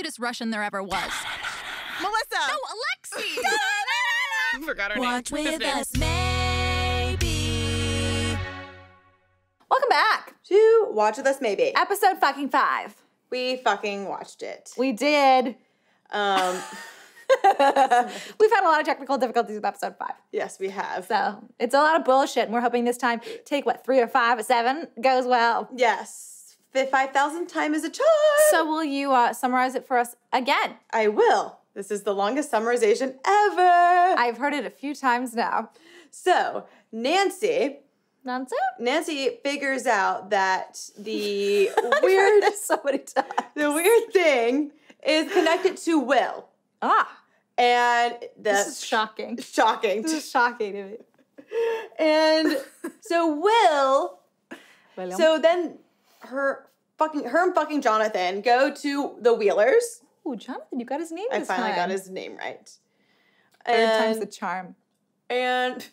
cutest Russian there ever was. Melissa! No, Alexei! I forgot her Watch name. with us, maybe. Welcome back. To Watch With Us Maybe. Episode fucking 5. We fucking watched it. We did. We've had a lot of technical difficulties with episode 5. Yes, we have. So it's a lot of bullshit, and we're hoping this time take, 3 or 5 or 7 goes well. Yes. 5,000 time is a charm. So will you summarize it for us again? I will. This is the longest summarization ever. I've heard it a few times now. So, Nancy Nancy? figures out that the I've heard weird this so many times. the weird thing is connected to Will. Ah, And this is shocking. shocking. This is shocking to me. And so Will, so then her and fucking Jonathan go to the Wheelers. Ooh, Jonathan, you got his name I this finally time. got his name right. Third time's the charm. And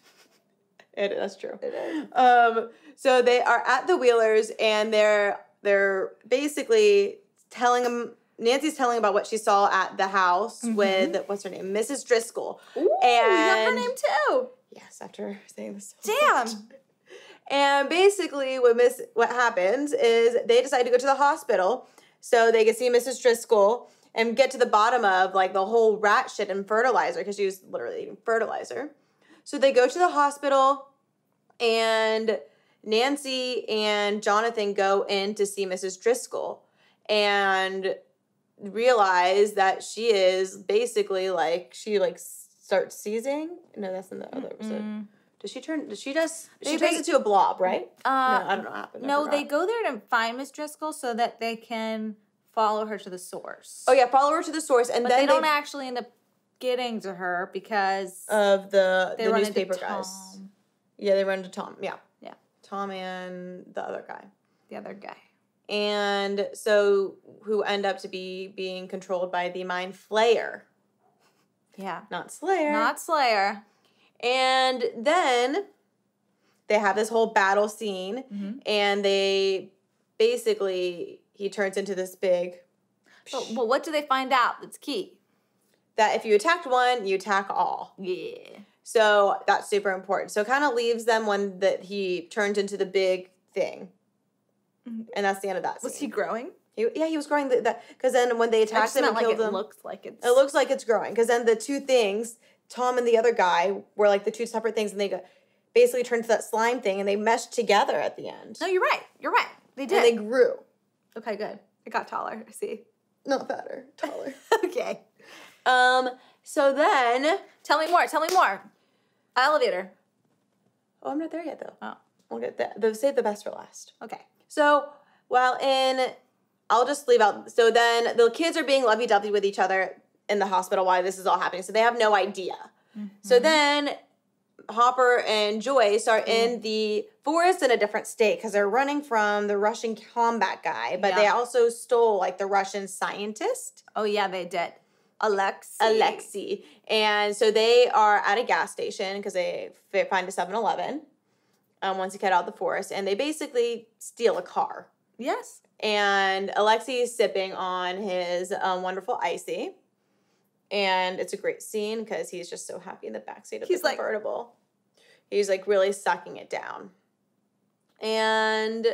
that's true. It is. So they are at the Wheelers, and they're basically telling them. Nancy's telling about what she saw at the house with what's her name, Mrs. Driscoll. Ooh, and you got her name too. yes, after saying this. So Damn. much. And basically, what happens is they decide to go to the hospital so they can see Mrs. Driscoll and get to the bottom of like the whole rat shit and fertilizer, because she was literally eating fertilizer. So they go to the hospital, and Nancy and Jonathan go in to see Mrs. Driscoll and realize that she is basically she starts seizing. No, that's in the other episode. She turns into a blob, right? No, I don't know what happened. I No, forgot. they go there to find Miss Driscoll so that they can follow her to the source. Oh yeah, follow her to the source, and But then they don't actually end up getting to her because of the they run newspaper into guys. Tom, Yeah, they run into Tom. Yeah. Yeah. Tom and the other guy. the other guy. And so who end up to be being controlled by the Mind Flayer, Yeah. not Slayer. Not Slayer. And then they have this whole battle scene, and they basically, he turns into this big, But what do they find out that's key? that if you attacked one, you attack all. Yeah. So that's super important. So it kind of leaves them when that he turns into the big thing. And that's the end of that scene. Was he growing? He was growing that, because then when they attacked him and killed him, It looks like it's... it looks like it's growing. Because then the two things, Tom and the other guy, were like the two separate things, and they basically turned to that slime thing, and they meshed together at the end. No, you're right. You're right. They did. And they grew. Okay, good. It got taller. I see. Not fatter, taller. Okay. So then, Tell me more. Tell me more. Elevator. oh, I'm not there yet though. Oh. We'll get that. Save the best for last. Okay. So, I'll just leave out. So then the kids are being lovey-dovey with each other in the hospital while this is all happening. So they have no idea. So then Hopper and Joyce are in the forest in a different state because they're running from the Russian combat guy, but they also stole like the Russian scientist. Oh, yeah, they did. Alexei. Alexei. And so they are at a gas station because they find a 7-Eleven once you get out of the forest, and they basically steal a car. Yes. And Alexei is sipping on his wonderful icy. And it's a great scene because he's just so happy in the backseat of the convertible. He's like really sucking it down. And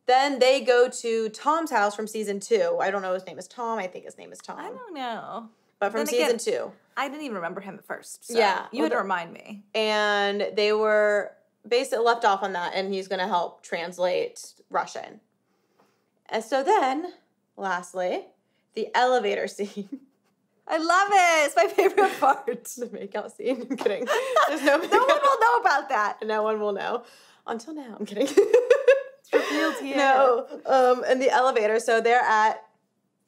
then they go to Tom's house from season 2. I don't know his name is Tom. I think his name is Tom. I don't know. But from Then season again, 2. I didn't even remember him at first. So Yeah. You had to remind me. And they were basically left off on that, and he's going to help translate Russian. And so then, lastly, the elevator scene. I love it. It's my favorite part. The makeout scene. I'm kidding. There's no No one will know about that. No one will know. Until now. I'm kidding. It's revealed here. No. In the elevator. So they're at,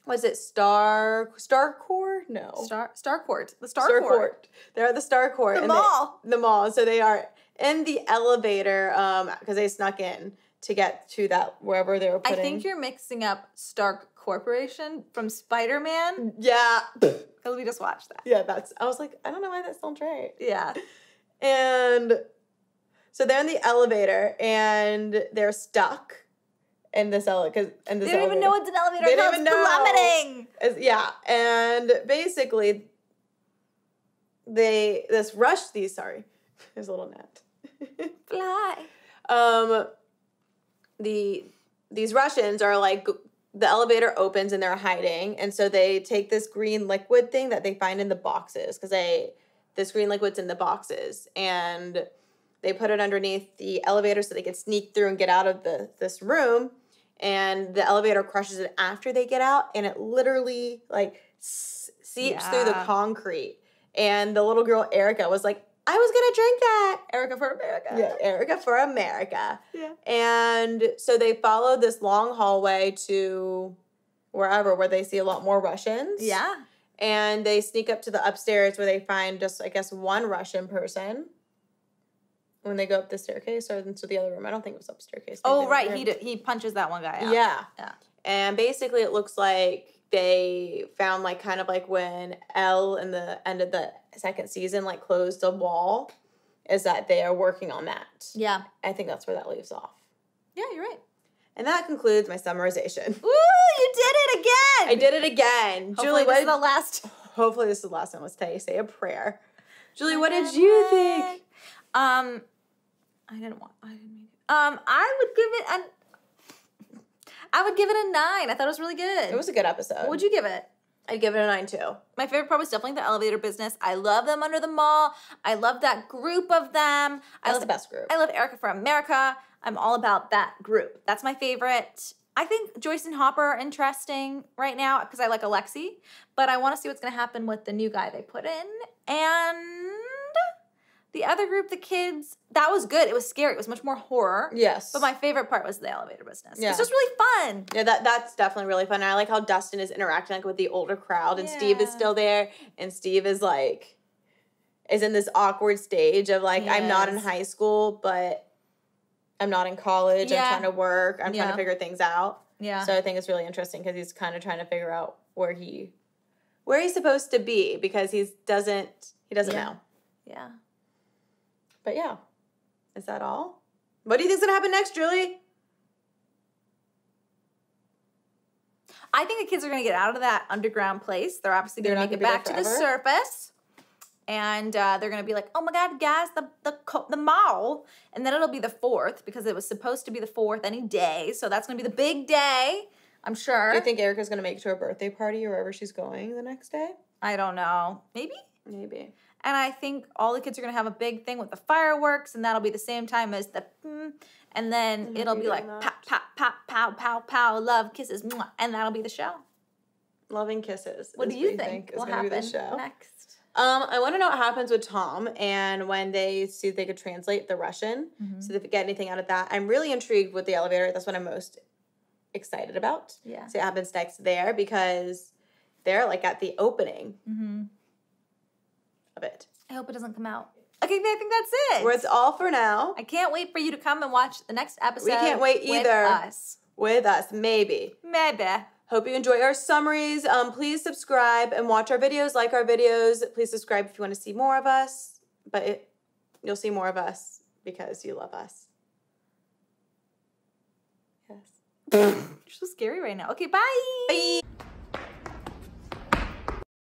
was it Starcourt? No. Starcourt. The Starcourt. They're at the Starcourt. The mall. The mall. So they are in the elevator because they snuck in to get to that wherever they were putting. I think you're mixing up Stark Corporation from Spider-Man. Yeah. Because we just watched that. Yeah, I was like, I don't know why that sounds right. Yeah. And so they're in the elevator and they're stuck. in this elevator. They don't even know it's an elevator. They They don't even know. plummeting. Yeah, and basically, there's a little gnat. Fly. These Russians are like, the elevator opens and they're hiding, and so they take this green liquid thing that they find in the boxes, because this green liquid's in the boxes, and they put it underneath the elevator so they can sneak through and get out of this room, and the elevator crushes it after they get out, and it literally like seeps through the concrete, and the little girl Erica was like, I was gonna drink that. Erica for America. Yeah, Erica for America. Yeah. And so they followed this long hallway to where they see a lot more Russians. Yeah. And they sneak up to the upstairs where they find just, I guess, one Russian person. When they go up the staircase or into the other room. I don't think it was up staircase. Oh, right. He punches that one guy out. Yeah. Yeah. And basically it looks like they found like kind of like when Elle in the end of the second season like closed a wall, is that they are working on that. Yeah. I think that's where that leaves off. Yeah, you're right. And that concludes my summarization. Ooh, you did it again. I did it again. Hopefully Julie, this is the last. Hopefully this is the last one. Let's say a prayer. Julie, what did you think? I didn't mean it. I would give it a 9. I thought it was really good. It was a good episode. What'd you give it? I'd give it a 9 too. My favorite part was definitely the elevator business. I love them under the mall. I love that group of them. That's the best group. I love Erica for America. I'm all about that group. That's my favorite. I think Joyce and Hopper are interesting right now because I like Alexei, but I want to see what's going to happen with the new guy they put in. And the other group, the kids, that was good. It was scary. It was much more horror. Yes. But my favorite part was the elevator business. Yeah. It's just really fun. Yeah, that's definitely really fun. And I like how Dustin is interacting like with the older crowd, and Steve is Yeah. still there, and Steve is in this awkward stage of like, I'm not in Yes. high school, but I'm not in college. Yeah. I'm trying to work. I'm trying Yeah. to figure things out. Yeah. So I think it's really interesting because he's kind of trying to figure out where he's supposed to be, because he doesn't Yeah. know. Yeah. But yeah, is that all? What do you think's gonna happen next, Julie? I think the kids are going to get out of that underground place. They're obviously going to They're make not it gonna back be to there the forever? surface. And they're going to be like, oh my God, guys, the mall. And then it'll be the 4th because it was supposed to be the 4th any day. So that's going to be the big day, I'm sure. Do you think Erica's gonna make it to her birthday party or wherever she's going the next day? I don't know. Maybe? Maybe. And I think all the kids are going to have a big thing with the fireworks, and that'll be the same time as the and then it'll be like doing pop, that. pop, pop, pow, pow, pow, love, kisses, mwah, and that'll be the show. Loving kisses. What is do you we think is will gonna be the happen show. next? I want to know what happens with Tom and when they see they could translate the Russian, so if they get anything out of that. I'm really intrigued with the elevator. That's what I'm most excited about. Yeah. See what happens next there, because they're like at the opening of it. I hope it doesn't come out. Okay, I think that's it. Where it's all for now. I can't wait for you to come and watch the next episode. We can't wait either. With us. With us, maybe. Maybe. Hope you enjoy our summaries. Please subscribe and watch our videos, like our videos. Please subscribe if you want to see more of us. But you'll see more of us because you love us. Yes. You're so scary right now. Okay, bye. Bye.